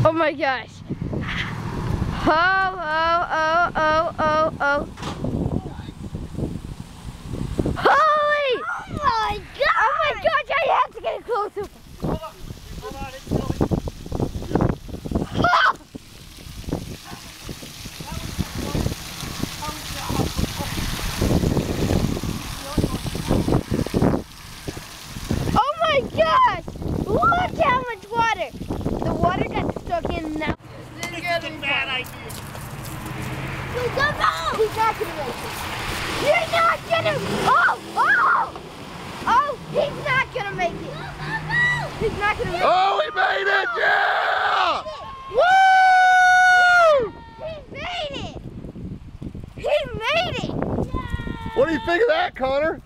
Oh my gosh. Oh, oh, oh, oh, oh, oh. Holy! Oh my god! Oh my gosh, I have to get closer. Hold on, it's going. Ah! Oh my gosh! Look how much water! The water got stuck in now. This is gonna be Bad fun. idea. He's not gonna make it. You're not gonna. Oh! Oh! Oh! He's not gonna make it. He's not gonna make it. Oh, he made it! Yeah! Woo! He made it! He made it! What do you think of that, Connor?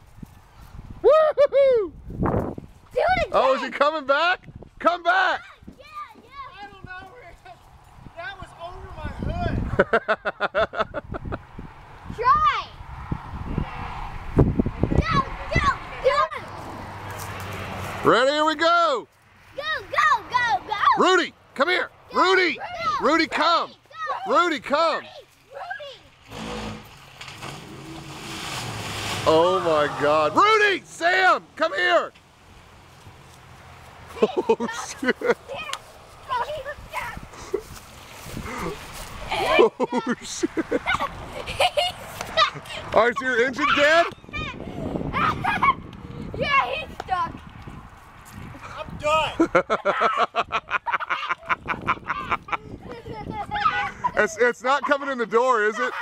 Woo-hoo-hoo! Do it again! Oh, is he coming back? Come back! I don't know where that was over my hood. Try! Go! Go! Go! Ready? Here we go! Go! Go! Go! Go! Rudy, come here! Rudy! Rudy, come! Rudy, come! Oh my God. Rudy! Sam! Come here! Oh shit! Oh shit! Alright, so your engine dead? Yeah, he's stuck. I'm done. It's not coming in the door, is it?